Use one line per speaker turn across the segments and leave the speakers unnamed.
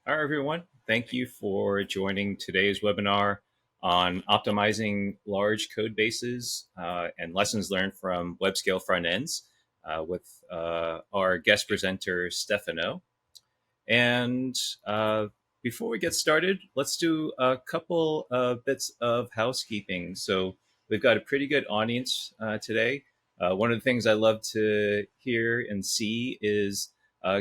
Hi, everyone. Thank you for joining today's webinar on optimizing large code bases and lessons learned from web scale front ends with our guest presenter, Stefano. And before we get started, let's do a couple of bits of housekeeping. So we've got a pretty good audience today. One of the things I love to hear and see is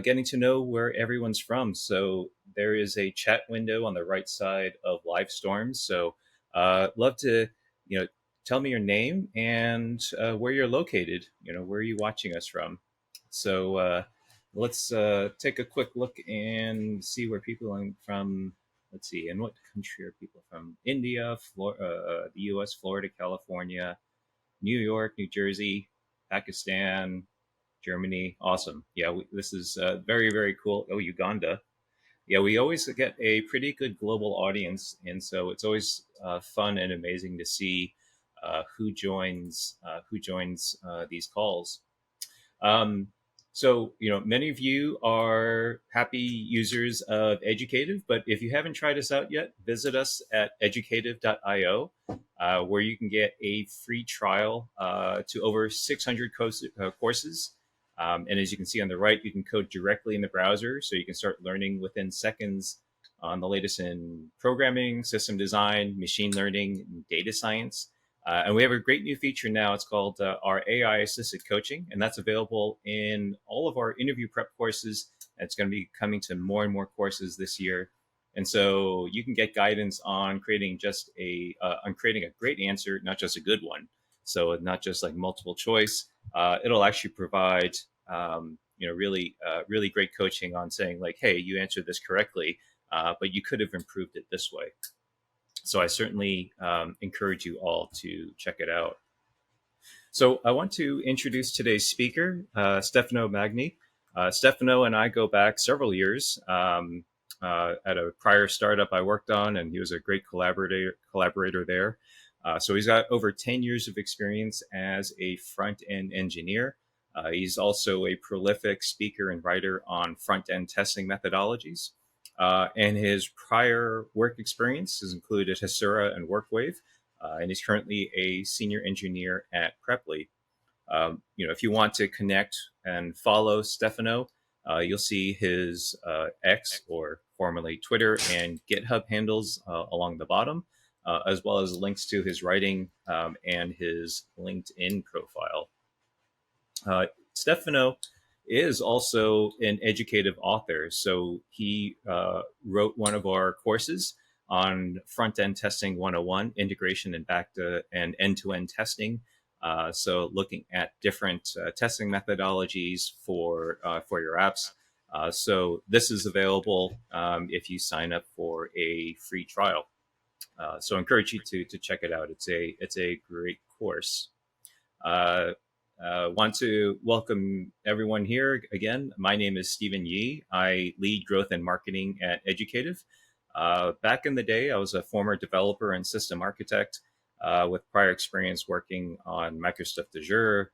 getting to know where everyone's from. So there is a chat window on the right side of Livestorm. So love to, tell me your name and where you're located. Where are you watching us from? So let's take a quick look and see where people are from. Let's see, in what country are people from? India, the U.S., Florida, California, New York, New Jersey, Pakistan, Germany. Awesome. Yeah, this is very, very cool. Oh, Uganda. Yeah, we always get a pretty good global audience, and so it's always fun and amazing to see who joins these calls. Um, so, many of you are happy users of Educative, but if you haven't tried us out yet, visit us at educative.io, where you can get a free trial to over 600 courses. And as you can see on the right, you can code directly in the browser, so you can start learning within seconds on the latest in programming, system design, machine learning, and data science. And we have a great new feature now. It's called our AI assisted coaching, and that's available in all of our interview prep courses. It's going to be coming to more and more courses this year. And so you can get guidance on creating a great answer, not just a good one. So not just like multiple choice. It'll actually provide really great coaching on saying like, hey, you answered this correctly, but you could have improved it this way. So I certainly encourage you all to check it out. So I want to introduce today's speaker, Stefano Magni. Stefano and I go back several years at a prior startup I worked on, and he was a great collaborator there. So he's got over 10 years of experience as a front-end engineer. He's also a prolific speaker and writer on front-end testing methodologies. And his prior work experience has included Hasura and WorkWave, and he's currently a senior engineer at Preply. If you want to connect and follow Stefano, you'll see his X, or formerly Twitter, and GitHub handles along the bottom, as well as links to his writing and his LinkedIn profile. Stefano is also an educative author. So he wrote one of our courses on front-end testing 101, integration and and end-to-end testing. So looking at different testing methodologies for your apps. So this is available if you sign up for a free trial. So I encourage you to check it out. It's a great course. Want to welcome everyone here again. My name is Stephen Yee. I lead growth and marketing at Educative. Back in the day, I was a former developer and system architect with prior experience working on Microsoft Azure.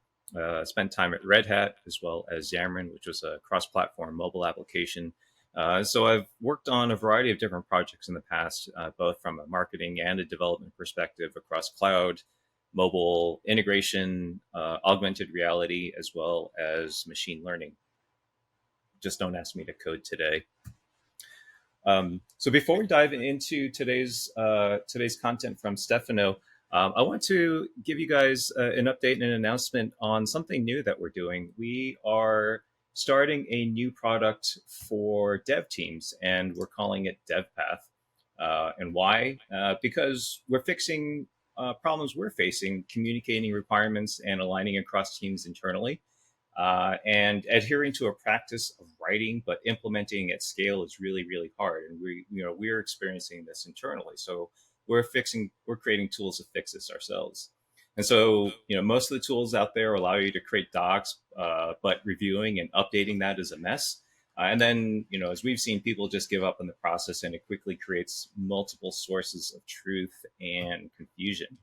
Spent time at Red Hat as well as Xamarin, which was a cross-platform mobile application. So I've worked on a variety of different projects in the past, both from a marketing and a development perspective across cloud, mobile integration, augmented reality, as well as machine learning. Just don't ask me to code today. So before we dive into today's content from Stefano, I want to give you guys an update and an announcement on something new that we're doing. We are starting a new product for dev teams, and we're calling it DevPath. And why? Because we're fixing problems we're facing, communicating requirements and aligning across teams internally. And adhering to a practice of writing but implementing at scale is really, really hard. And we're experiencing this internally. So we're creating tools to fix this ourselves. And so, most of the tools out there allow you to create docs, but reviewing and updating that is a mess. And then, as we've seen, people just give up on the process, and it quickly creates multiple sources of truth and confusion.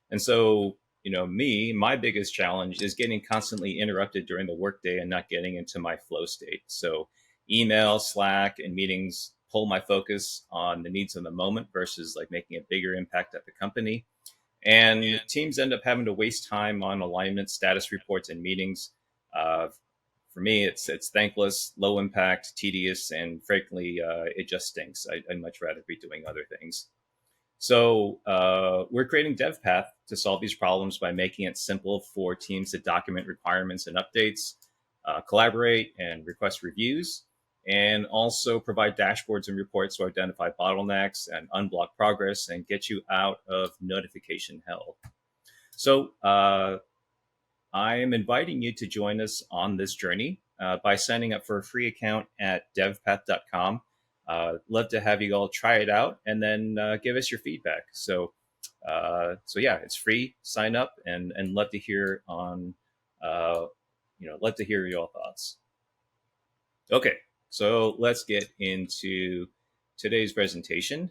And so, my biggest challenge is getting constantly interrupted during the workday and not getting into my flow state. So email, Slack, and meetings pull my focus on the needs of the moment versus like making a bigger impact at the company. And teams end up having to waste time on alignment, status reports, and meetings. Uh, for me, it's thankless, low impact, tedious, and frankly, it just stinks. I'd much rather be doing other things. So we're creating DevPath to solve these problems by making it simple for teams to document requirements and updates, collaborate and request reviews, and also provide dashboards and reports to identify bottlenecks and unblock progress and get you out of notification hell. So I am inviting you to join us on this journey by signing up for a free account at devpath.com. Love to have you all try it out and then give us your feedback. So yeah, it's free. Sign up and love to hear uh, love to hear your thoughts. Okay, so let's get into today's presentation.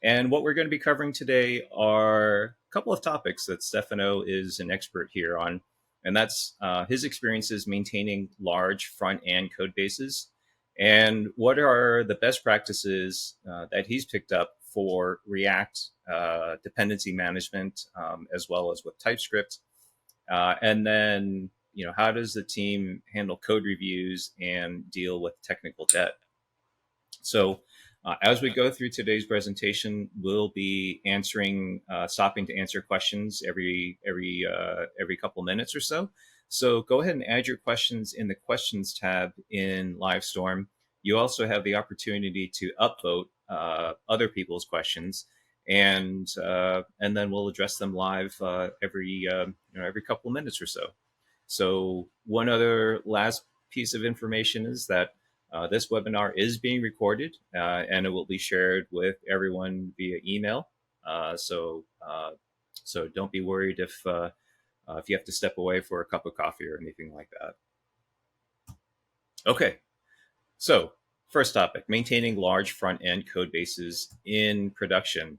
And what we're going to be covering today are a couple of topics that Stefano is an expert here on, and that's his experiences maintaining large front-end code bases, and what are the best practices that he's picked up for React dependency management, as well as with TypeScript, and then how does the team handle code reviews and deal with technical debt. So as we go through today's presentation, we'll be stopping to answer questions every couple minutes or so. So go ahead and add your questions in the questions tab in Livestorm. You also have the opportunity to upvote other people's questions, and then we'll address them live every couple of minutes or so. So one other last piece of information is that this webinar is being recorded and it will be shared with everyone via email. So don't be worried if you have to step away for a cup of coffee or anything like that. Okay, so first topic, maintaining large front-end code bases in production.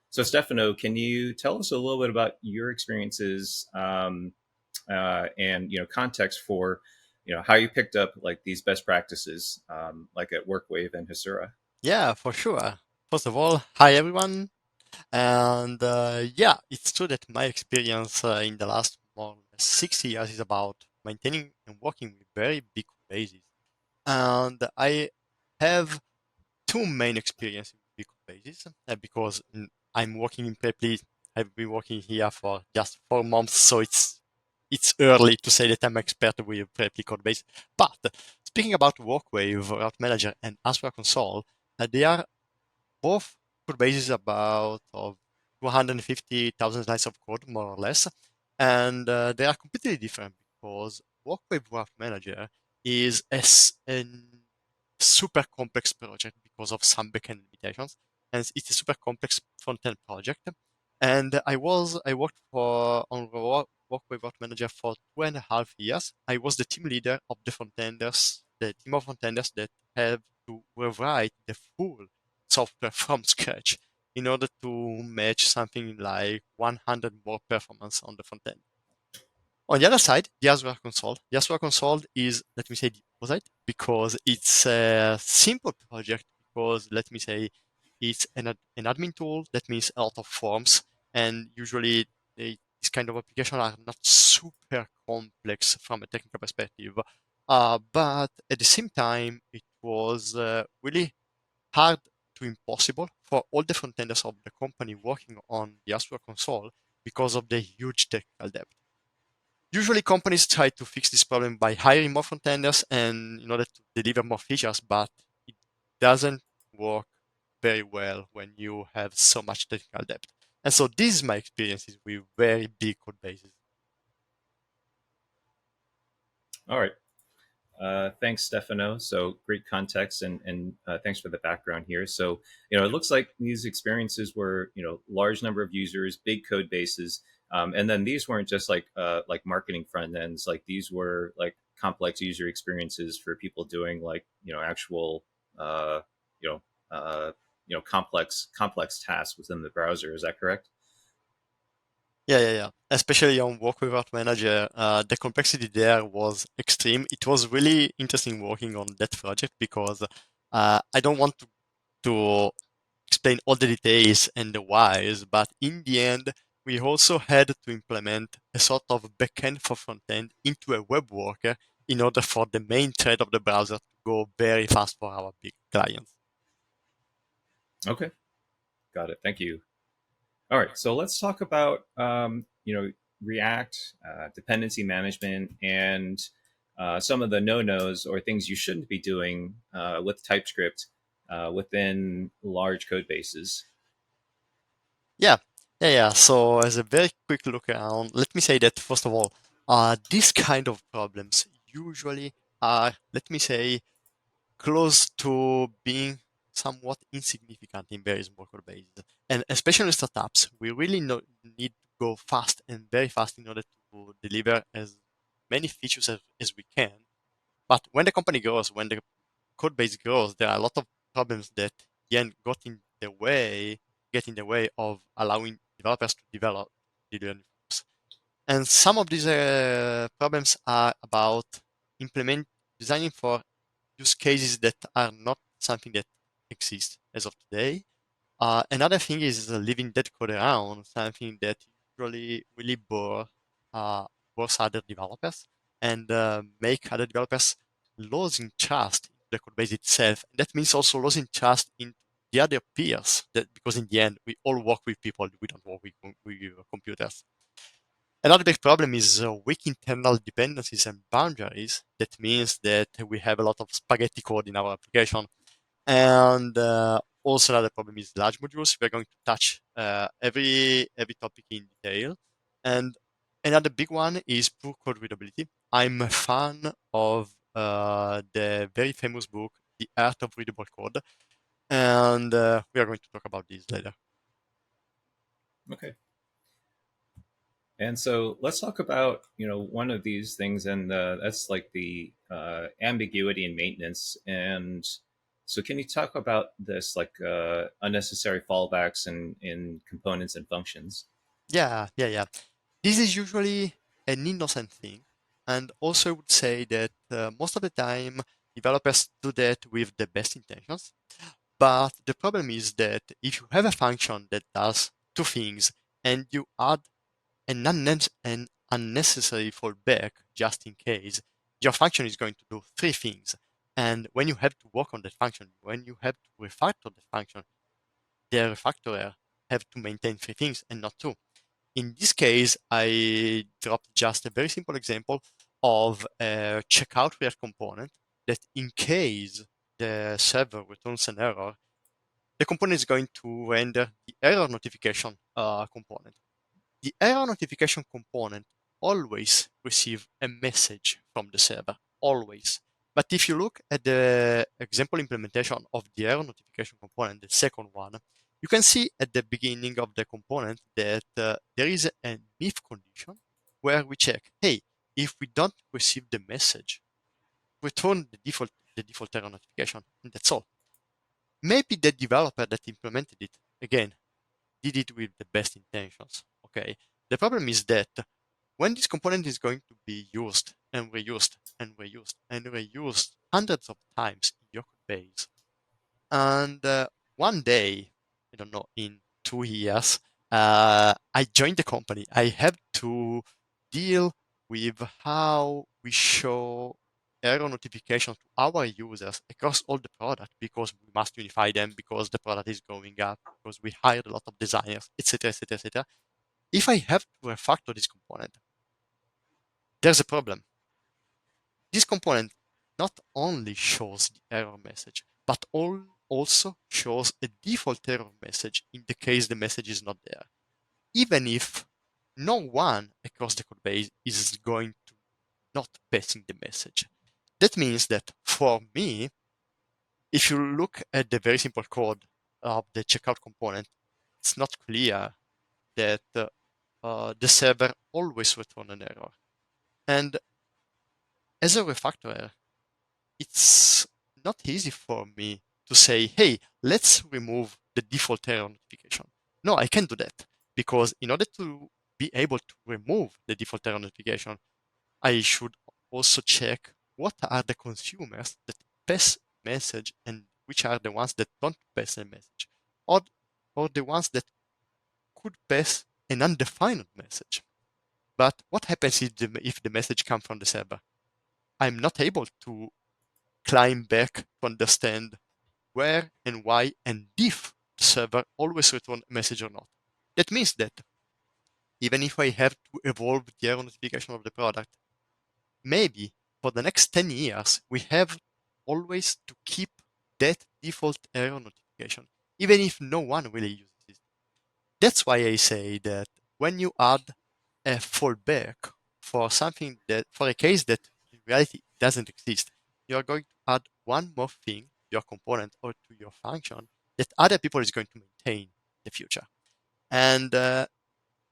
So Stefano, can you tell us a little bit about your experiences and context for how you picked up like these best practices like at WorkWave and Hasura?
Yeah, for sure. First of all, hi everyone. And yeah, it's true that my experience in the last more or less 6 years is about maintaining and working with very big bases. And I have two main experiences with big bases because I'm working in Preply. I've been working here for just 4 months, so it's early to say that I'm expert with Preply Codebase. But speaking about Workwave, Route Manager, and Astra Console, they are both Codebases about of 250,000 lines of code, more or less, and they are completely different because Workwave Route Manager is a super complex project because of some backend limitations, and it's a super complex front-end project. And I worked on Workwave Route Manager for 2.5 years. I was the team leader of the team of frontenders that have to rewrite the full software from scratch in order to match something like 100 more performance on the front end. On the other side, the Azure console. The Azure console is, let me say, the opposite because it's a simple project because, let me say, it's an admin tool. That means a lot of forms, and usually these kind of applications are not super complex from a technical perspective. But at the same time, it was really hard to impossible for all the frontenders of the company working on the Azure console because of the huge technical debt. Usually companies try to fix this problem by hiring more frontenders and in order to deliver more features, but it doesn't work very well when you have so much technical debt. And so this is my experiences with very big code bases.
All right. Thanks, Stefano. So great context and thanks for the background here. So, it looks like these experiences were, large number of users, big code bases. And then these weren't just like marketing front ends, like these were like complex user experiences for people doing like, actual, you know, complex tasks within the browser. Is that correct?
Yeah. Especially on Work Without Manager, the complexity there was extreme. It was really interesting working on that project because I don't want to to explain all the details and the whys, but in the end, we also had to implement a sort of backend for frontend into a web worker in order for the main thread of the browser to go very fast for our big clients.
Okay, got it. Thank you. All right, so let's talk about React dependency management and some of the no-nos or things you shouldn't be doing with TypeScript within large code bases.
Yeah, yeah. So as a very quick look around, let me say that first of all, these kind of problems usually are, let me say, close to being somewhat insignificant in very small code bases. And especially in startups, we really need to go fast and very fast in order to deliver as many features as we can. But when the company grows, when the code base grows, there are a lot of problems that again get in the way of allowing developers to develop new features. And some of these problems are about implement designing for use cases that are not something that exists as of today. Another thing is leaving dead code around, something that usually really bores other developers and make other developers losing trust in the code base itself. And that means also losing trust in the other peers, because in the end, we all work with people, we don't work with computers. Another big problem is weak internal dependencies and boundaries. That means that we have a lot of spaghetti code in our application. And also another problem is large modules. We're going to touch every topic in detail. And another big one is poor code readability. I'm a fan of the very famous book, The Art of Readable Code. And we are going to talk about this later.
Okay. And so let's talk about one of these things, and that's like the ambiguity in maintenance. And so, can you talk about this, like unnecessary fallbacks in components and functions?
Yeah. This is usually an innocent thing. And also I would say that most of the time, developers do that with the best intentions. But the problem is that if you have a function that does two things and you add an unnecessary fallback just in case, your function is going to do three things. And when you have to work on that function, when you have to refactor the function, the refactorer have to maintain three things and not two. In this case, I dropped just a very simple example of a checkout React component that in case the server returns an error, the component is going to render the error notification component. The error notification component always receives a message from the server, always. But if you look at the example implementation of the error notification component, the second one, you can see at the beginning of the component that there is an if condition where we check, hey, if we don't receive the message, return the default error notification, and that's all. Maybe the developer that implemented it, again, did it with the best intentions. Okay. The problem is that when this component is going to be used and reused and reused and reused hundreds of times in your code base, and one day, I don't know, in 2 years, I joined the company. I have to deal with how we show error notification to our users across all the product because we must unify them because the product is going up, because we hired a lot of designers, etc., etc., etc. If I have to refactor this component, there's a problem. This component not only shows the error message, but also shows a default error message in the case the message is not there, even if no one across the code base is going to not passing the message. That means that for me, if you look at the very simple code of the checkout component, it's not clear that the server always return an error. And as a refactorer, it's not easy for me to say, hey, let's remove the default error notification. No, I can't do that because in order to be able to remove the default error notification, I should also check what are the consumers that pass message and which are the ones that don't pass a message, or, or the ones that could pass an undefined message. But what happens if the message comes from the server? I'm not able to climb back to understand where and why and if the server always returns a message or not. That means that even if I have to evolve the error notification of the product, maybe for the next 10 years, we have always to keep that default error notification, even if no one really uses it. That's why I say that when you add a fallback for something that, for a case that in reality doesn't exist, you are going to add one more thing to your component or to your function that other people is going to maintain in the future. And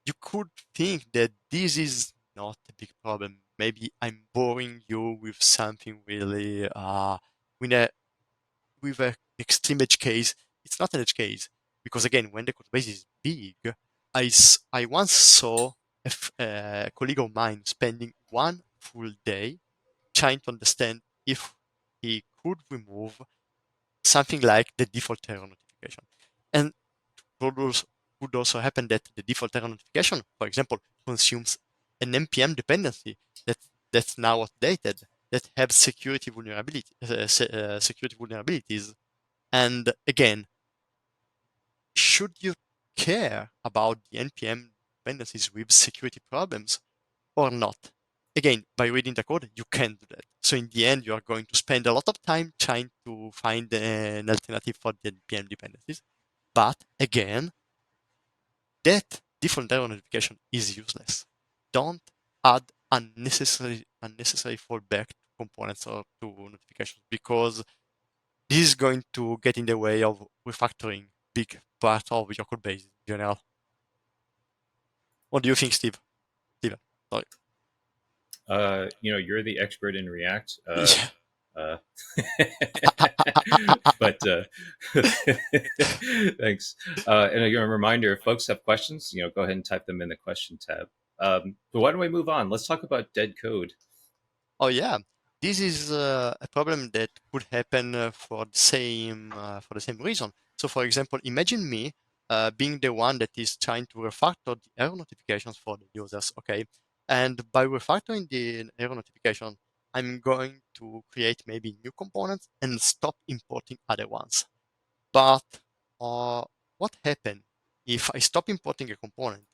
you could think that this is not a big problem. Maybe I'm boring you with something really with a with an extreme edge case. It's not an edge case because again, when the code base is big, I once saw a colleague of mine spending one full day trying to understand if he could remove something like the default error notification. And could also happen that the default error notification, for example, consumes an npm dependency that's now outdated, that have security vulnerabilities. And again, should you care about the npm dependencies with security problems or not? Again, by reading the code, you can do that. So in the end, you are going to spend a lot of time trying to find an alternative for the npm dependencies. But again, that default error notification is useless. Don't add unnecessary fallback to components or to notifications, because this is going to get in the way of refactoring big part of your code base in general. What do you think, Steve? Steven, sorry.
You're the expert in React.
Yeah.
Uh, but thanks. And again, a reminder: if folks have questions, go ahead and type them in the question tab. But why don't we move on? Let's talk about dead code.
Oh yeah, this is a problem that could happen for the same reason. So, for example, imagine me being the one that is trying to refactor the error notifications for the users. Okay, and by refactoring the error notification, I'm going to create maybe new components and stop importing other ones. But what happens if I stop importing a component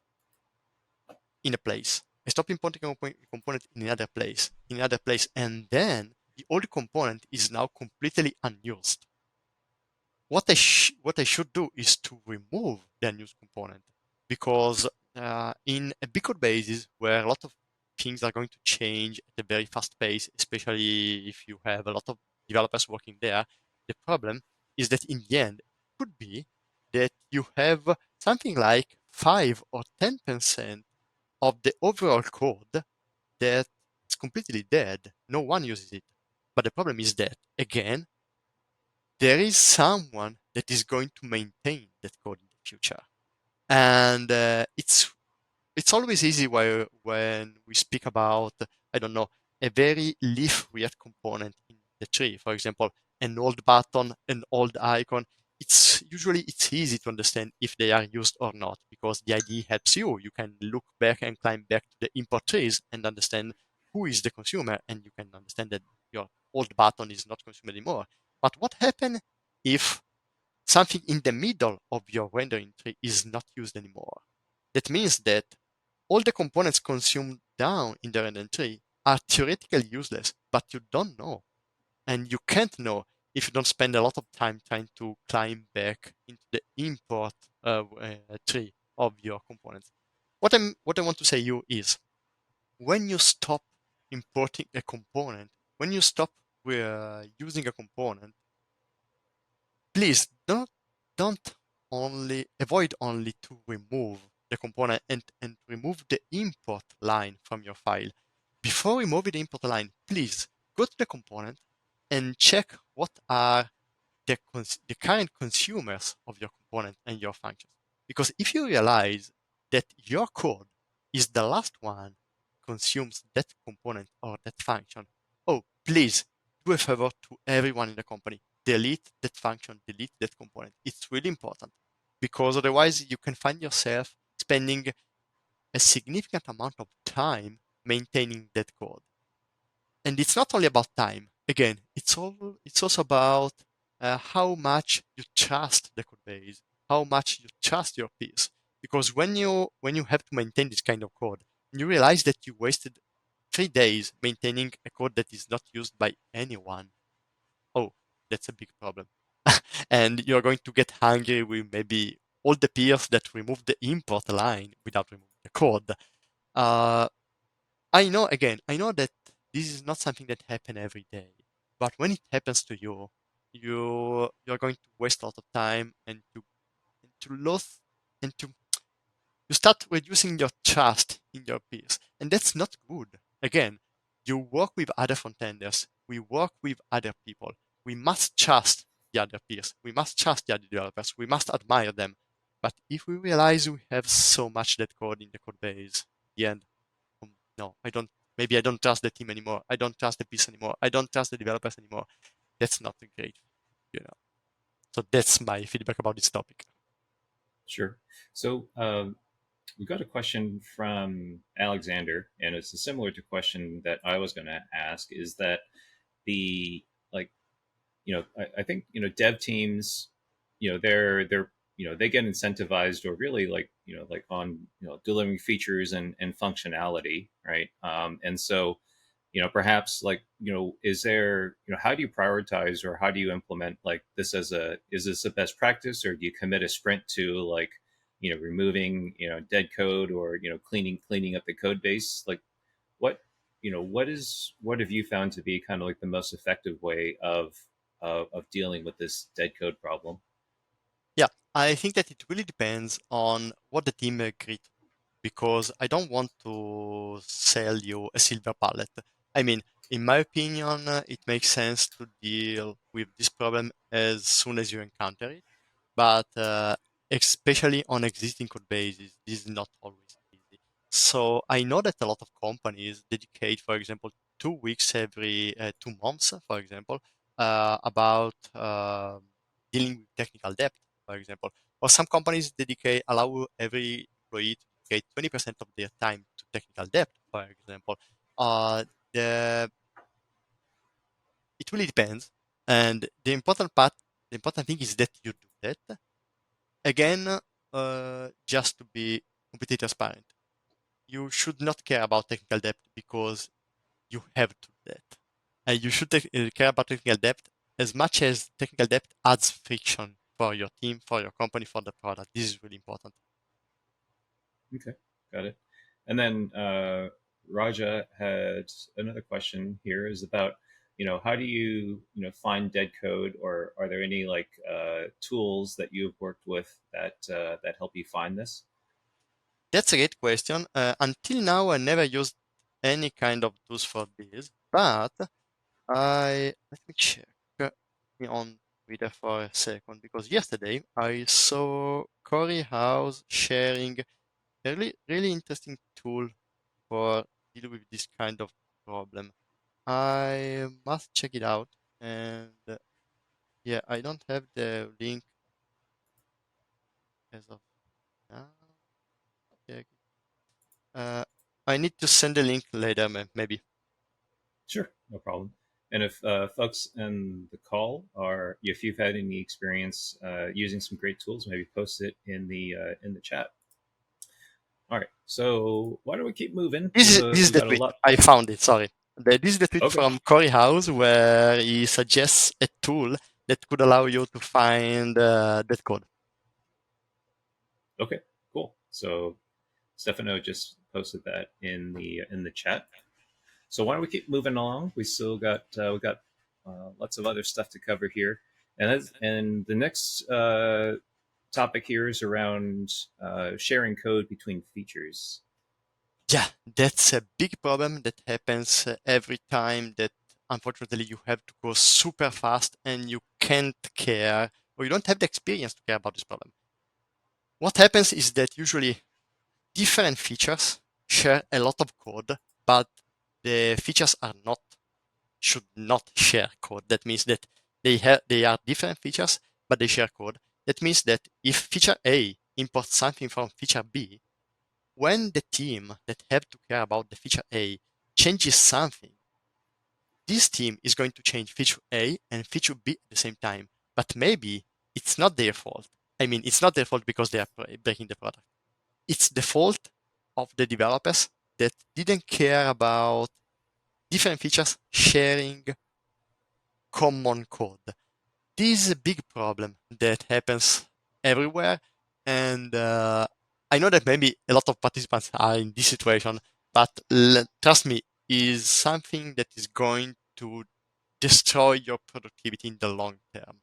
in a place? I stop importing a component in another place, and then the old component is now completely unused. What I should do is to remove the unused component, because in a big code basis where a lot of things are going to change at a very fast pace, especially if you have a lot of developers working there, the problem is that in the end, it could be that you have something like 5 or 10% of the overall code that is completely dead. No one uses it. But the problem is that, again, there is someone that is going to maintain that code in the future. And it's always easy when we speak about, I don't know, a very leaf React component in the tree. For example, an old button, an old icon. It's easy to understand if they are used or not, because the IDE helps you. You can look back and climb back to the import trees and understand who is the consumer, and you can understand that your old button is not consumed anymore. But what happens if something in the middle of your rendering tree is not used anymore? That means that all the components consumed down in the rendering tree are theoretically useless, but you don't know. And you can't know if you don't spend a lot of time trying to climb back into the import tree of your components. What I want to say you is, when you stop importing a component, when you stop using a component, please don't only avoid only to remove the component and remove the import line from your file. Before removing the import line, please go to the component and check what are the current consumers of your component and your functions. Because if you realize that your code is the last one consumes that component or that function, oh, please do a favor to everyone in the company. delete that function, delete that component. It's really important because otherwise you can find yourself spending a significant amount of time maintaining that code. And it's not only about time. Again, it's also about how much you trust the code base, how much you trust your peers. Because when you have to maintain this kind of code, you realize that you wasted 3 days maintaining a code that is not used by anyone. Oh, that's a big problem. And you're going to get hungry with maybe all the peers that remove the import line without removing the code. Uh, I know that this is not something that happens every day, but when it happens to you, you're going to waste a lot of time and to lose and to you start reducing your trust in your peers, and that's not good. Again, you work with other frontenders, we work with other people. We must trust the other peers, we must trust the other developers, we must admire them. But if we realize we have so much that code in the code base, in the end, no, I don't. Maybe I don't trust the team anymore. I don't trust the piece anymore. I don't trust the developers anymore. That's not a great, you know. So that's my feedback about this topic.
Sure. So we got a question from Alexander, and it's a similar to question that I was going to ask. Is that the like I think dev teams, they're they get incentivized or really like on delivering features and functionality, right? And so perhaps like is there how do you prioritize or how do you implement like this as a is this a best practice, or do you commit a sprint to like removing dead code, or cleaning up the code base? Like what what have you found to be kind of like the most effective way of dealing with this dead code problem?
Yeah, I think that it really depends on what the team agreed to, because I don't want to sell you a silver bullet. I mean, in my opinion, it makes sense to deal with this problem as soon as you encounter it, but especially on existing code bases, this is not always easy. So I know that a lot of companies dedicate, for example, 2 weeks every 2 months, for example, about dealing with technical debt, for example. Or some companies allow every employee to dedicate 20% of their time to technical debt, for example. Uh, the, it really depends. And the important thing is that you do that. Again, just to be completely transparent, you should not care about technical debt because you have to do that. And you should care about technical debt as much as technical debt adds friction for your team, for your company, for the product. This is really important.
Okay, got it. And then Raja had another question here is about how do find dead code, or are there any like tools that you've worked with that help you find this?
That's a great question. Until now, I never used any kind of tools for this, but let me check me on Twitter for a second, because yesterday I saw Corey House sharing a really interesting tool for deal with this kind of problem. I must check it out, and yeah, I don't have the link as of now. Check it. I need to send the link later, maybe.
Sure, no problem. And if folks in the call are, if you've had any experience using some great tools, maybe post it in the chat. All right, so why don't we keep moving?
This is
We
the
got a
tweet.
lot.
I found it. Sorry. This is the tweet
Okay,
from Corey House where he suggests a tool that could allow you to find that code.
okay, cool. So Stefano just posted that in the chat. So why don't we keep moving along? We got lots of other stuff to cover here, and the next topic here is around sharing code between features.
Yeah, that's a big problem that happens every time that unfortunately you have to go super fast and you can't care, or you don't have the experience to care about this problem. What happens is that usually different features share a lot of code, but the features should not share code. That means that they are different features, but they share code. That means that if feature A imports something from feature B, when the team that have to care about the feature A changes something, this team is going to change feature A and feature B at the same time. But maybe it's not their fault. I mean, it's not their fault because they are breaking the product. It's the fault of the developers that didn't care about different features sharing common code. This is a big problem that happens everywhere. And I know that maybe a lot of participants are in this situation, but trust me, is something that is going to destroy your productivity in the long term.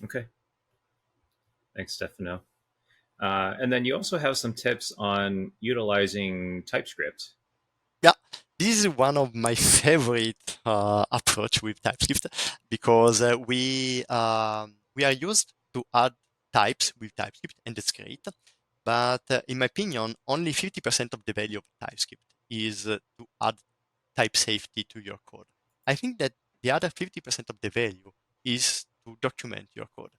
Okay, thanks, Stefano. And then you also have some tips on utilizing TypeScript.
Yeah, this is one of my favorite approach with TypeScript because we are used to add types with TypeScript, and that's great. But in my opinion, only 50% of the value of TypeScript is to add type safety to your code. I think that the other 50% of the value is to document your code.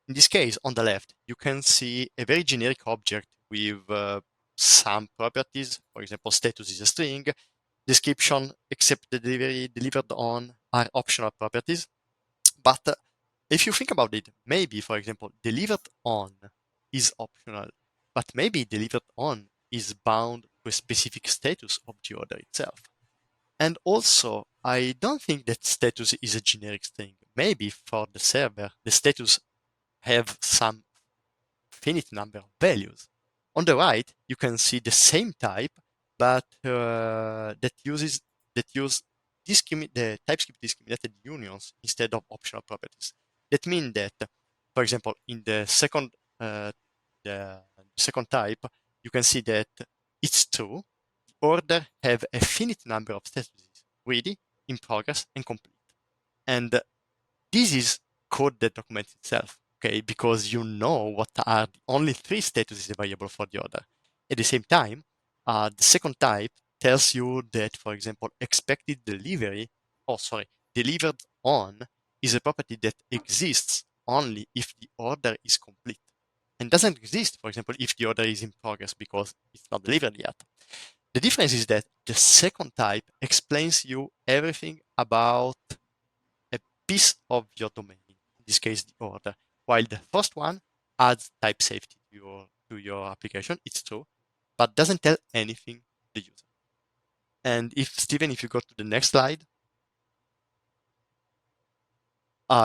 In this case, on the left, you can see a very generic object with some properties. For example, status is a string, description, except the delivery delivered on are optional properties. But if you think about it, maybe, for example, delivered on is optional, but maybe delivered on is bound to a specific status of the order itself. And also, I don't think that status is a generic string. Maybe for the server, the status have some finite number of values. On the right, you can see the same type, but that use the TypeScript discriminated unions instead of optional properties. That means that, for example, in the second type, you can see that it's true. The order have a finite number of statuses: ready, in progress, and complete. And this is code that documents itself, okay? Because you know what are the only three statuses available for the order. At the same time, the second type tells you that, for example, expected delivery, delivered on is a property that exists only if the order is complete and doesn't exist, for example, if the order is in progress because it's not delivered yet. The difference is that the second type explains you everything about a piece of your domain, in this case, the order, while the first one adds type safety to your application. It's true, but doesn't tell anything to the user. And if Steven, if you go to the next slide,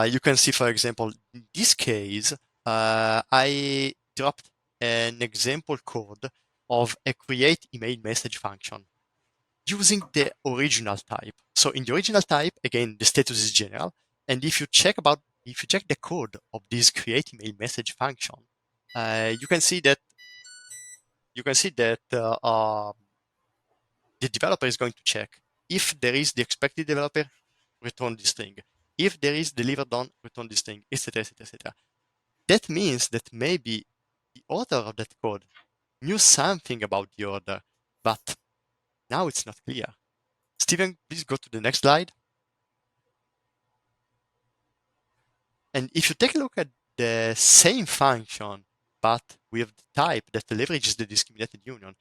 you can see, for example, in this case, I dropped an example code of a create email message function using the original type. So in the original type, again, the status is general. And if you check the code of this create email message function, you can see that the developer is going to check if there is the expected developer, return this string. If there is delivered on, return this string, etc., etc., etc. That means that maybe the author of that code knew something about the order, but now it's not clear. Steven, please go to the next slide. And if you take a look at the same function, but with the type that leverages the discriminated union,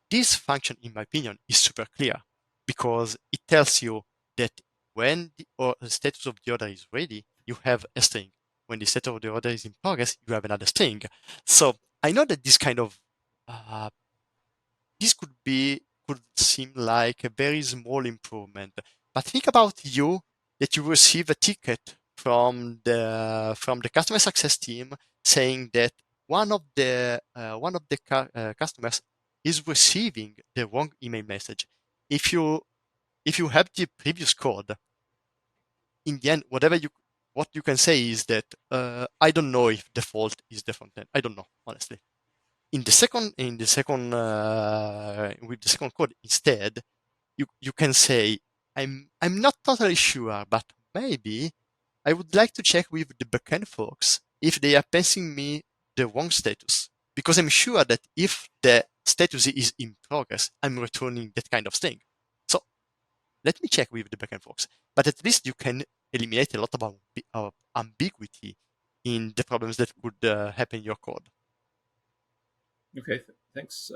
this function, in my opinion, is super clear because it tells you that when the status of the order is ready, you have a string. When the status of the order is in progress, you have another string. So I know that uh, this could seem like a very small improvement, but think about you that you receive a ticket from the customer success team saying that one of the customers is receiving the wrong email message. If you have the previous code, in the end, what you can say is that I don't know if the fault is the front end. I don't know, honestly. With the second code instead, you can say, I'm not totally sure, but maybe I would like to check with the backend folks if they are passing me the wrong status. Because I'm sure that if the status is in progress, I'm returning that kind of string. So let me check with the backend folks. But at least you can eliminate a lot of ambiguity in the problems that could happen in your code.
Okay, thanks.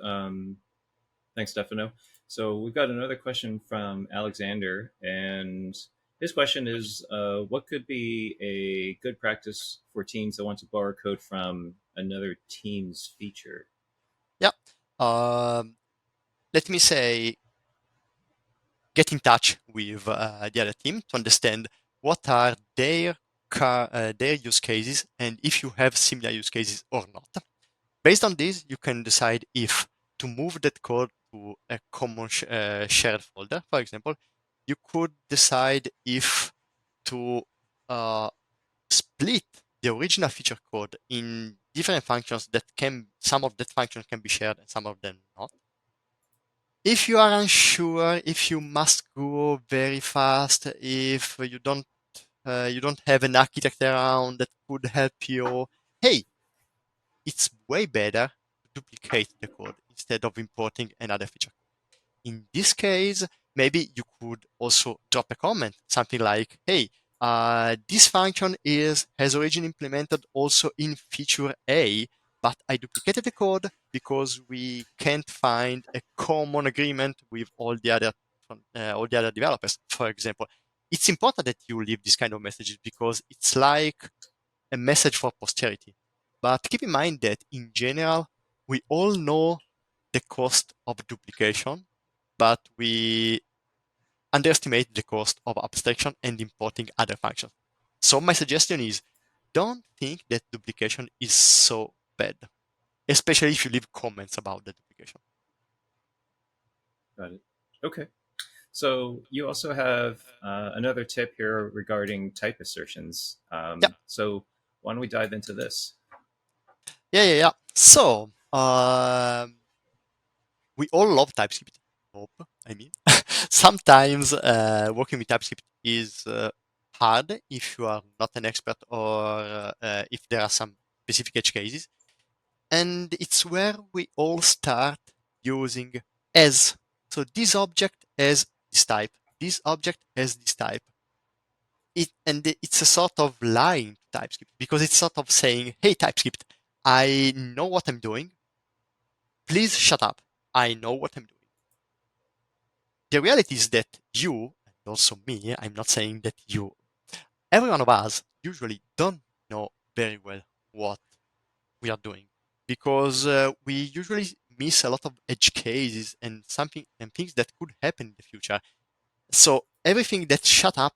Thanks, Stefano. So we've got another question from Alexander, and his question is, what could be a good practice for teams that want to borrow code from another team's feature?
Yeah. Um, Let me say, get in touch with the other team to understand what are their use cases and if you have similar use cases or not. Based on this, you can decide if to move that code to a common shared folder. For example, you could decide if to uh, split the original feature code in different functions that some of that functions can be shared and some of them not. If you are unsure, if you must go very fast, if you don't have an architect around that could help you, hey, it's way better to duplicate the code instead of importing another feature. In this case, maybe you could also drop a comment, something like, hey, this function has origin implemented also in feature A, but I duplicated the code because we can't find a common agreement with all the other developers. For example, it's important that you leave this kind of messages because it's like a message for posterity. But keep in mind that in general, we all know the cost of duplication, but we underestimate the cost of abstraction and importing other functions. So my suggestion is don't think that duplication is so bad, especially if you leave comments about the duplication.
Got it. Okay. So you also have another tip here regarding type assertions.
Yeah,
So why don't we dive into this?
yeah. So we all love TypeScript. Hope, I mean, sometimes working with TypeScript is hard if you are not an expert or if there are some specific edge cases. And it's where we all start using as. So this object has this type, this object has this type. It's a sort of lying to TypeScript because it's sort of saying, hey, TypeScript, I know what I'm doing. Please shut up. I know what I'm doing. The reality is that you, and also me, I'm not saying that you, every one of us usually don't know very well what we are doing because we usually miss a lot of edge cases and something and things that could happen in the future. So everything that shut up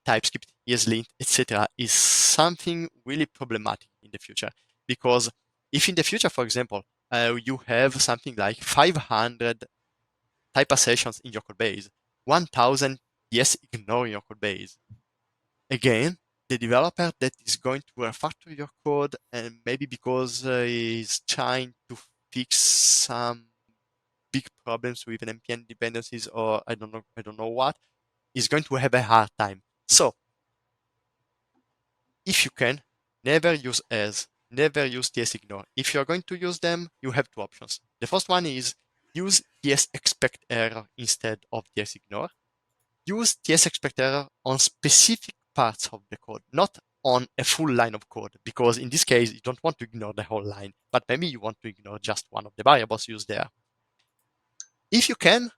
TypeScript, ESLint, etc., is something really problematic in the future because if in the future, for example, you have something like 500 type assertions in your code base, 1000 yes ignore your code base. Again, the developer that is going to refactor your code and maybe because he's trying to fix some big problems with an npm dependencies or I don't know what, is going to have a hard time. So if you can, never use as, never use tsignore. If you're going to use them, you have two options. The first one is use tsExpectError instead of tsignore. Use tsExpectError on specific parts of the code, not on a full line of code, because in this case, you don't want to ignore the whole line, but maybe you want to ignore just one of the variables used there. If you can,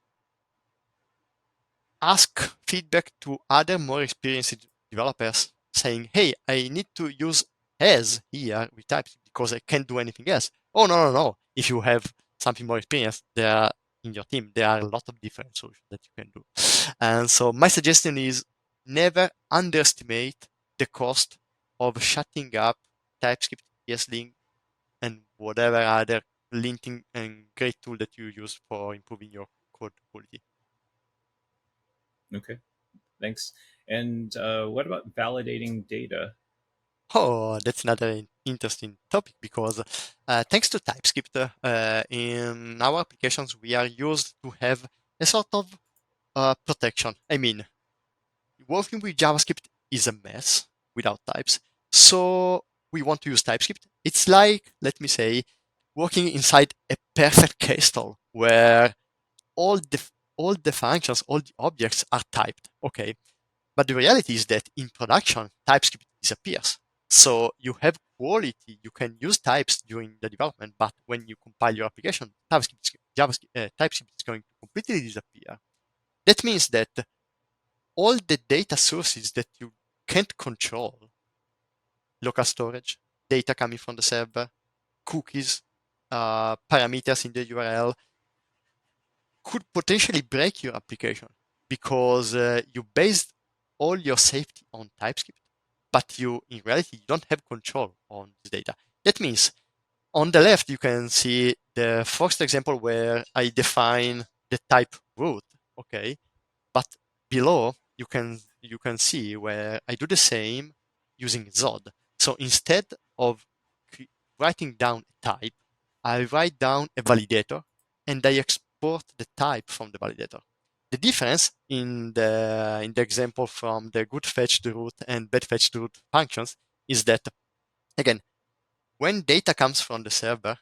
ask feedback to other more experienced developers saying, hey, I need to use as here with types because I can't do anything else. Oh, no. If you have something more experienced there in your team, there are a lot of different solutions that you can do. And so my suggestion is never underestimate the cost of shutting up TypeScript, ESLint, and whatever other linting and great tool that you use for improving your code quality.
Okay, thanks. And what about validating data?
Oh, that's another interesting topic because thanks to TypeScript, in our applications, we are used to have a sort of protection. I mean, working with JavaScript is a mess without types. So we want to use TypeScript. It's like, let me say, working inside a perfect castle where all the all the functions, all the objects are typed. Okay, But the reality is that in production, TypeScript disappears. So you have quality, you can use types during the development, but when you compile your application, TypeScript is going to completely disappear. That means that all the data sources that you can't control, local storage, data coming from the server, cookies, parameters in the URL, could potentially break your application because you based all your safety on TypeScript, but in reality, you don't have control on this data. That means on the left, you can see the first example where I define the type root, okay? But below, you can see where I do the same using Zod. So instead of writing down a type, I write down a validator and I export the type from the validator. The difference in the example from the good fetched root and bad fetched root functions is that, again, when data comes from the server,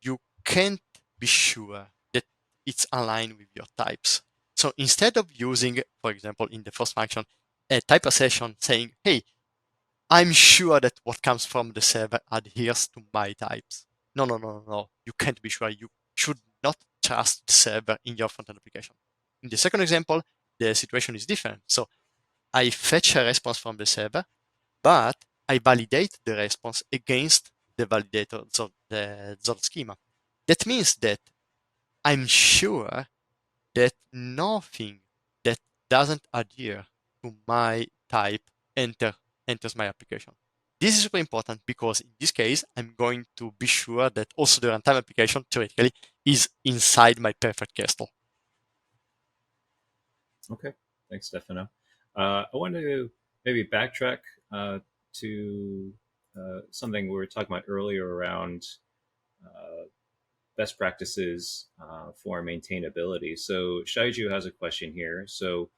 you can't be sure that it's aligned with your types. So instead of using, for example, in the first function, a type assertion saying, hey, I'm sure that what comes from the server adheres to my types. No, no, no, no, no. You can't be sure. You should not trust the server in your front-end application. In the second example, the situation is different. So I fetch a response from the server, but I validate the response against the validator, so the Zod schema. That means that I'm sure that nothing that doesn't adhere to my type enters my application. This is super important because in this case, I'm going to be sure that also the runtime application theoretically is inside my perfect castle.
Okay, thanks, Stefano. I wanted to maybe backtrack to something we were talking about earlier around uh, best practices for maintainability. So Shaiju has a question here. So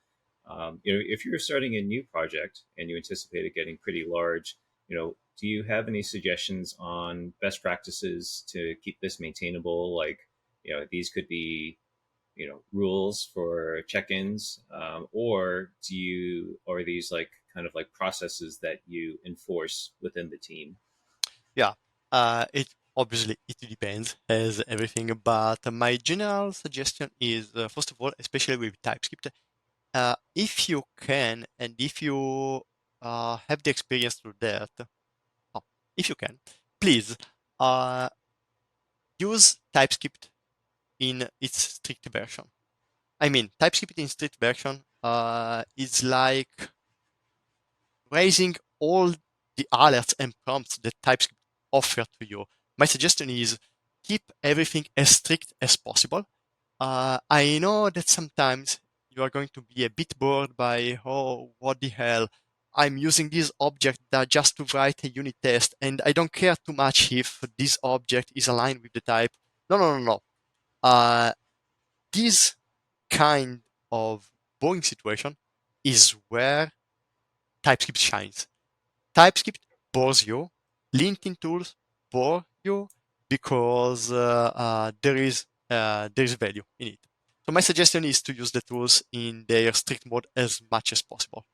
if you're starting a new project and you anticipate it getting pretty large, do you have any suggestions on best practices to keep this maintainable? Like, these could be rules for check-ins, or are these like kind of like processes that you enforce within the team?
Yeah, it obviously it depends as everything, but my general suggestion is first of all, especially with TypeScript, if you can and if you have the experience through that, oh, if you can, please uh, use TypeScript in its strict version. I mean, TypeScript in strict version is like raising all the alerts and prompts that TypeScript offer to you. My suggestion is keep everything as strict as possible. I know that sometimes you are going to be a bit bored by, oh, what the hell? I'm using this object that just to write a unit test, and I don't care too much if this object is aligned with the type. No, no, no, no. This kind of boring situation is where TypeScript shines. TypeScript bores you. LinkedIn tools bore you because there is value in it. So my suggestion is to use the tools in their strict mode as much as possible.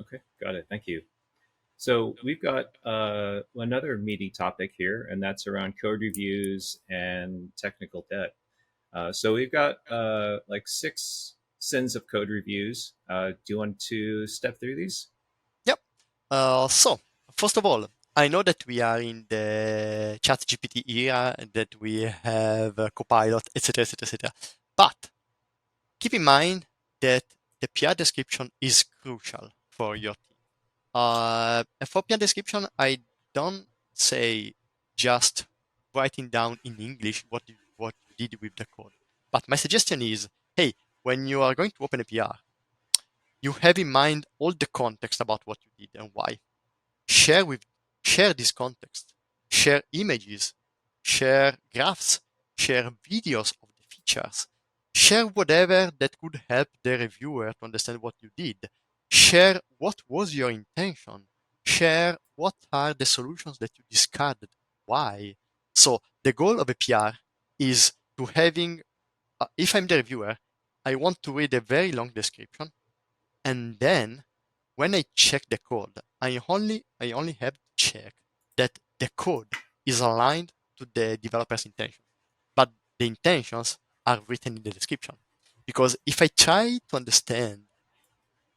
Okay, got it. Thank you. So we've got another meaty topic here, and that's around code reviews and technical debt. So we've got like 6 sins of code reviews. Do you want to step through these?
Yep. So first of all, I know that we are in the ChatGPT era and that we have Copilot, etc., etc., etc. But keep in mind that the PR description is crucial for your team. For PR description, I don't say just writing down in English what you did with the code. But my suggestion is, hey, when you are going to open a PR, you have in mind all the context about what you did and why. Share with share this context. Share images, share graphs, share videos of the features. Share whatever that could help the reviewer to understand what you did. Share what was your intention. Share what are the solutions that you discarded. Why? So the goal of a PR is if I'm the reviewer, I want to read a very long description And then when I check the code, I only have to check that the code is aligned to the developer's intention. But the intentions are written in the description. Because if I try to understand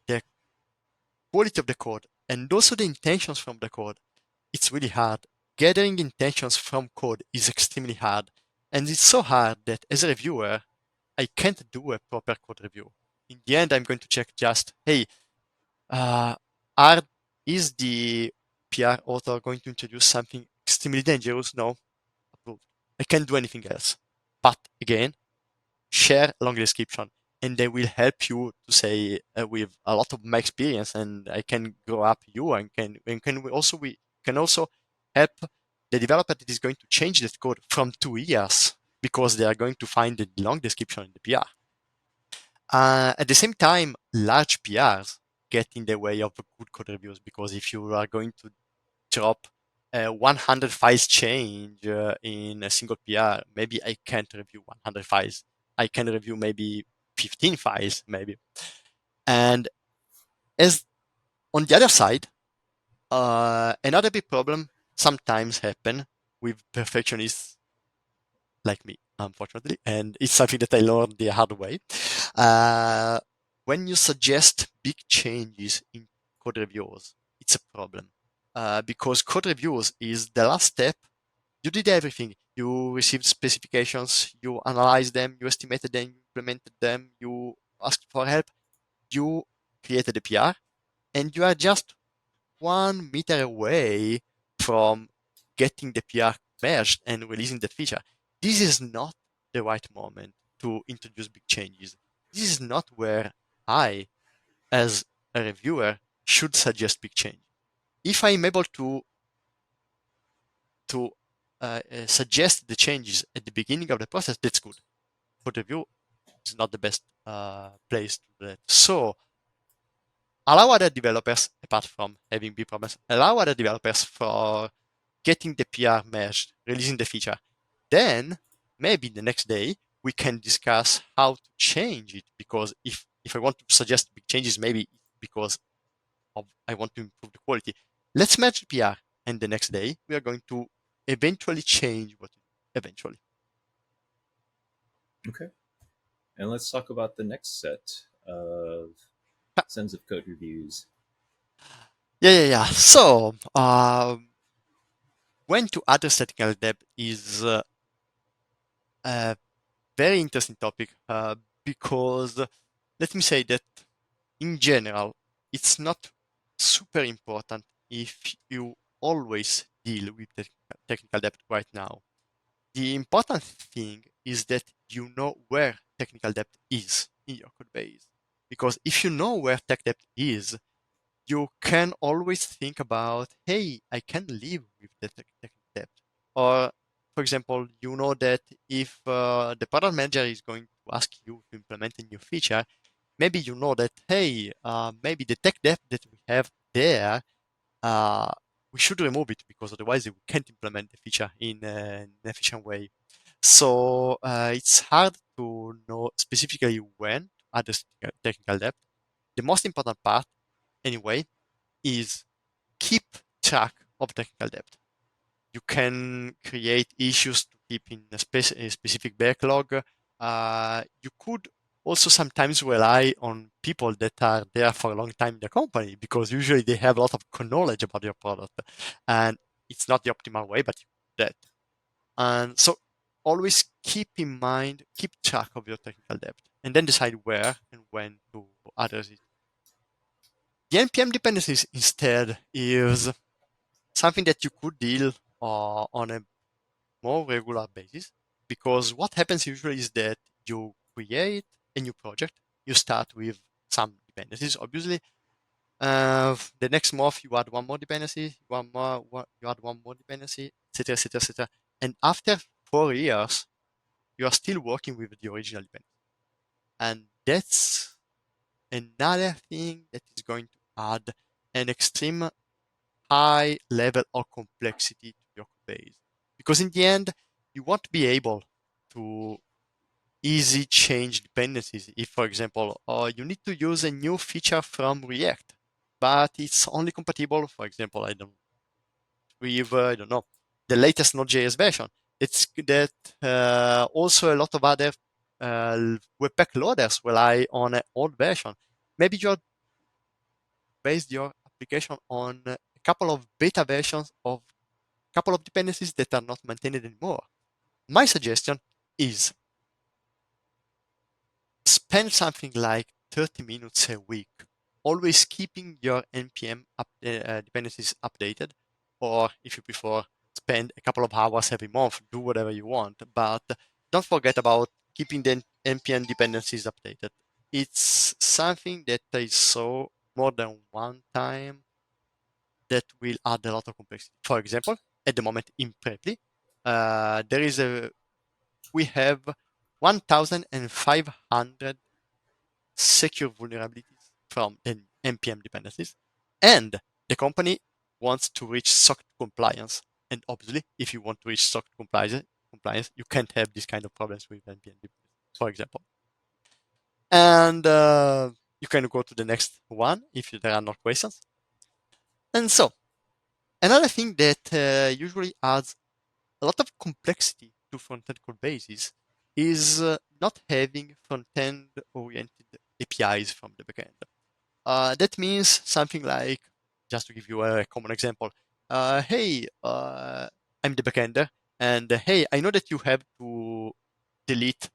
the quality of the code and also the intentions from the code, it's really hard. Gathering intentions from code is extremely hard. And it's so hard that as a reviewer, I can't do a proper code review. In the end, I'm going to check just, hey, uh, are is the PR author going to introduce something extremely dangerous? No, approved. I can't do anything else. But again, share a long description, and they will help you to say with a lot of my experience, and I can grow up you, we can also help the developer that is going to change that code from 2 years because they are going to find the long description in the PR. At the same time, large PRs get in the way of good code reviews because if you are going to drop 100 files change in a single PR, maybe I can't review 100 files. I can review maybe 15 files, maybe. And as on the other side, another big problem sometimes happen with perfectionists like me, unfortunately, and it's something that I learned the hard way. Uh, when you suggest big changes in code reviews, it's a problem because code reviews is the last step. You did everything. You received specifications, you analyzed them, you estimated them, you implemented them, you asked for help, you created a PR, and you are just 1 meter away from getting the PR merged and releasing the feature. This is not the right moment to introduce big changes. This is not where I, as a reviewer, should suggest big change. If I'm able to suggest the changes at the beginning of the process, that's good. Code review is not the best place to do that. So allow other developers, apart from having big problems, allow other developers for getting the PR merged, releasing the feature. Then maybe the next day we can discuss how to change it because if I want to suggest big changes, maybe because I want to improve the quality. Let's merge the PR, and the next day we are going to eventually change what eventually.
Okay. And let's talk about the next set of sets of code reviews.
Yeah. So when to address technical debt is a very interesting topic because let me say that in general, it's not super important if you always deal with technical debt right now. The important thing is that you know where technical debt is in your code base. Because if you know where tech debt is, you can always think about, hey, I can live with the tech debt. Or, for example, you know that if the product manager is going to ask you to implement a new feature, maybe you know that, hey, maybe the tech debt that we have there, uh, we should remove it because otherwise we can't implement the feature in an efficient way. So it's hard to know specifically when to address technical debt. The most important part, anyway, is keep track of technical debt. You can create issues to keep in a specific backlog. You could also sometimes rely on people that are there for a long time in the company because usually they have a lot of knowledge about your product, and it's not the optimal way, but you do that. And so always keep in mind, keep track of your technical debt, and then decide where and when to address it. The NPM dependencies instead is something that you could deal on a more regular basis because what happens usually is that you create a new project, you start with some dependencies, obviously. The next month you add one more dependency, you add one more dependency, etc., etc., etc. And after 4 years, you are still working with the original dependency. And that's another thing that is going to add an extreme high level of complexity to your code base. Because in the end, you want to be able to easy change dependencies. If, for example, you need to use a new feature from React, but it's only compatible, for example, with I don't know, the latest Node.js version. It's that also a lot of other Webpack loaders rely on an old version. Maybe you're based your application on a couple of beta versions of a couple of dependencies that are not maintained anymore. My suggestion is spend something like 30 minutes a week, always keeping your npm dependencies updated, or if you prefer, spend a couple of hours every month, do whatever you want, but don't forget about keeping the npm dependencies updated. It's something that is so more than one time that will add a lot of complexity. For example, at the moment in Preply, we have 1,500 secure vulnerabilities from npm dependencies, and the company wants to reach SOC compliance. And obviously, if you want to reach SOC compliance, you can't have this kind of problems with npm dependencies, for example. And you can go to the next one if there are no questions. And so, another thing that usually adds a lot of complexity to front-end code bases is not having front-end oriented APIs from the backend. That means something like, just to give you a common example, hey, I'm the backender, and hey, I know that you have to delete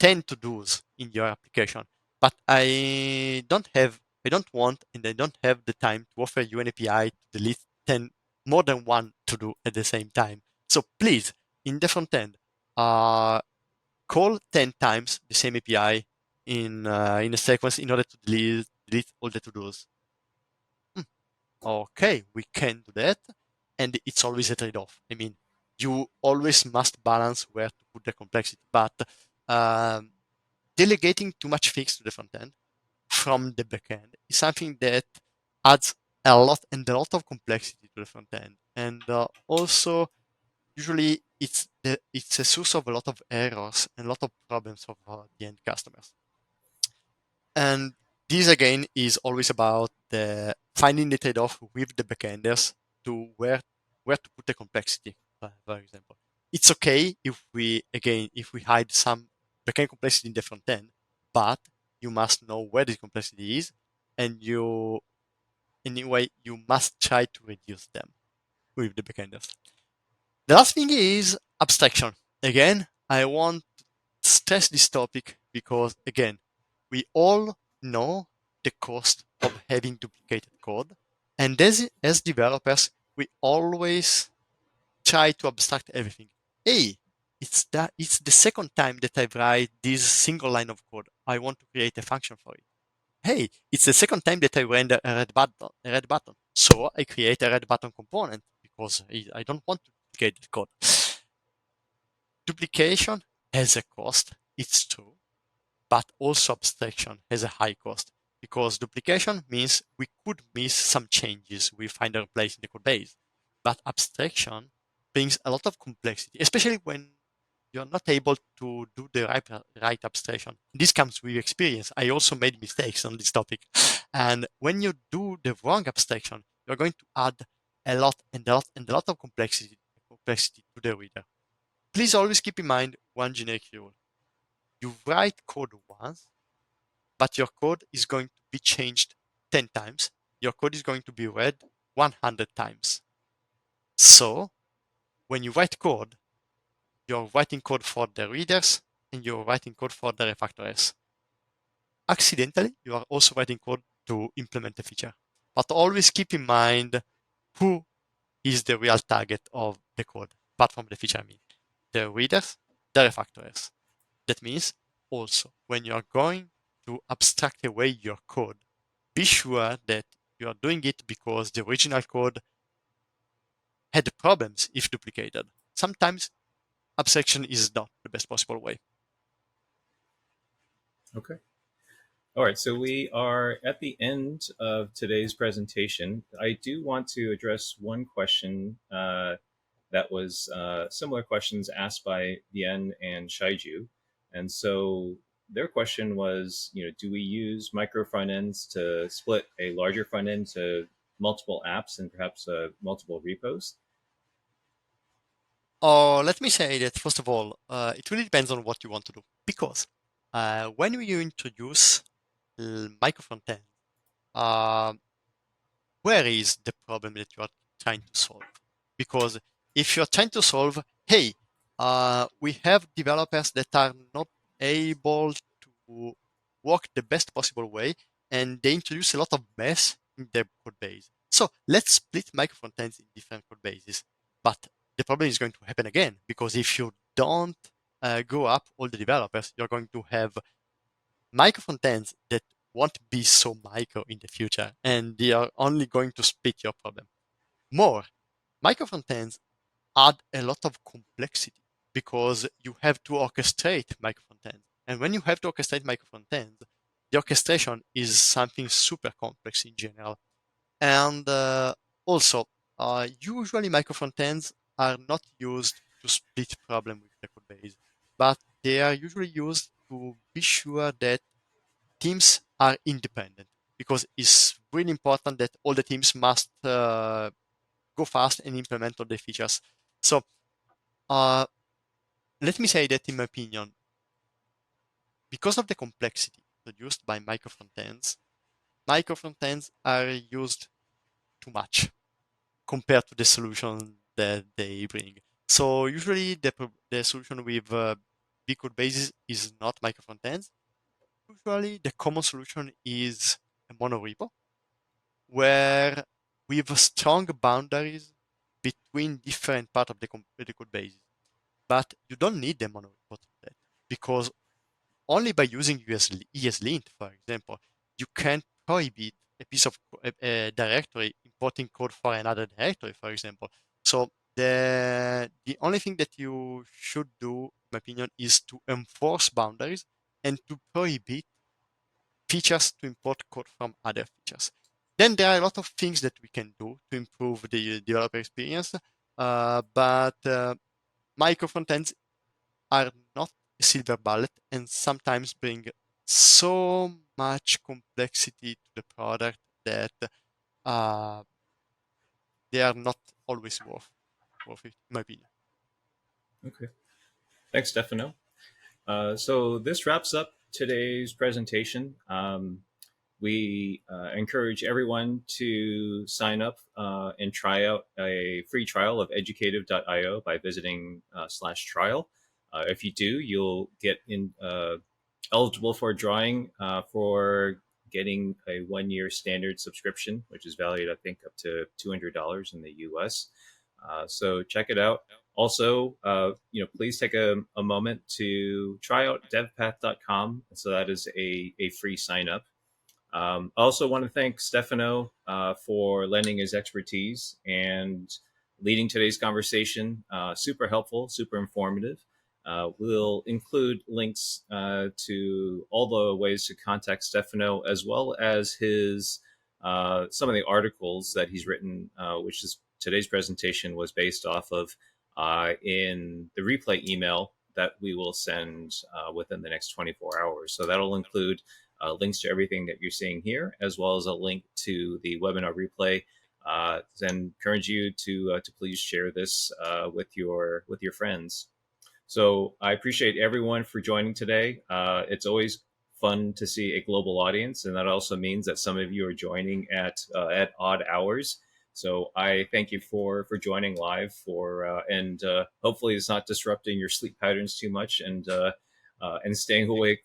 10 to-dos in your application, but I don't want, and I don't have the time to offer you an API to delete 10, more than one to-do at the same time. So please, in the front end, call 10 times the same API in a sequence in order to delete all the to-dos. Okay, we can do that, and it's always a trade-off. I mean, you always must balance where to put the complexity, but um, delegating too much things to the front end from the back end is something that adds a lot of complexity to the front end, and also usually it's a source of a lot of errors and a lot of problems for the end customers. And this again is always about finding the trade-off with the backenders to where to put the complexity. For example, it's okay if we hide some backend complexity in the front end, but you must know where the complexity is, and you must try to reduce them with the backenders. The last thing is abstraction. Again, I want to stress this topic because, again, we all know the cost of having duplicated code. And as developers, we always try to abstract everything. Hey, it's the second time that I write this single line of code. I want to create a function for it. Hey, it's the second time that I render a red button. So I create a red button component because I don't want to duplicate the code. Duplication has a cost, it's true, but also abstraction has a high cost because duplication means we could miss some changes we find our place in the code base. But abstraction brings a lot of complexity, especially when you're not able to do the right abstraction. This comes with experience. I also made mistakes on this topic. And when you do the wrong abstraction, you're going to add a lot and a lot and a lot of complexity to the reader. Please always keep in mind one generic rule. You write code once, but your code is going to be changed 10 times. Your code is going to be read 100 times. So when you write code, you're writing code for the readers and you're writing code for the refactorers. Accidentally, you are also writing code to implement a feature. But always keep in mind who is the real target of the code, apart from the feature I mean. The readers, the refactorers. That means also when you are going to abstract away your code, be sure that you are doing it because the original code had problems if duplicated. Sometimes abstraction is not the best possible way.
Okay. All right, so we are at the end of today's presentation. I do want to address one question that was similar questions asked by Bien and Shaiju. And so their question was, do we use micro front ends to split a larger front end to multiple apps and perhaps multiple repos?
Let me say that first of all, it really depends on what you want to do. Because when you introduce micro-frontend, uh, where is the problem that you are trying to solve? Because if you're trying to solve, hey, we have developers that are not able to work the best possible way, and they introduce a lot of mess in their code base. So let's split micro-frontends in different code bases. But the problem is going to happen again, because if you don't grow up all the developers, you're going to have micro-frontends that won't be so micro in the future, and they are only going to split your problem. More, micro-frontends add a lot of complexity because you have to orchestrate micro-frontends. And when you have to orchestrate micro-frontends, the orchestration is something super complex in general. And also, usually micro-frontends are not used to split problem with the code base, but they are usually used to be sure that teams are independent, because it's really important that all the teams must go fast and implement all the features. So uh, let me say that in my opinion, because of the complexity produced by micro frontends are used too much compared to the solution that they bring. So usually the solution with big code bases is not micro frontends. Usually the common solution is a monorepo, where we have strong boundaries between different parts of the code base. But you don't need them on a report for that, because only by using ESLint, for example, you can prohibit a piece of a directory importing code for another directory, for example. So the only thing that you should do, in my opinion, is to enforce boundaries and to prohibit features to import code from other features. Then there are a lot of things that we can do to improve the developer experience, but micro frontends are not a silver bullet and sometimes bring so much complexity to the product that uh, they are not always worth it, in my opinion.
Okay. Thanks, Stefano. So this wraps up today's presentation. We encourage everyone to sign up and try out a free trial of educative.io by visiting /trial. If you do, you'll get eligible for a drawing for getting a 1 year standard subscription, which is valued, I think, up to $200 in the US. So check it out. Also, please take a moment to try out devpath.com. So that is a free sign up. I also want to thank Stefano for lending his expertise and leading today's conversation. Super helpful, super informative. We'll include links to all the ways to contact Stefano, as well as his some of the articles that he's written, which is today's presentation was based off of in the replay email that we will send within the next 24 hours. So that'll include links to everything that you're seeing here, as well as a link to the webinar replay. And encourage you to please share this with your friends. So I appreciate everyone for joining today. It's always fun to see a global audience, and that also means that some of you are joining at odd hours. So I thank you for joining live and hopefully it's not disrupting your sleep patterns too much, and staying awake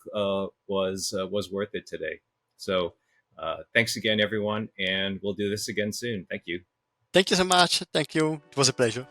was worth it today. So thanks again, everyone, and we'll do this again soon. Thank you.
Thank you so much. Thank you. It was a pleasure.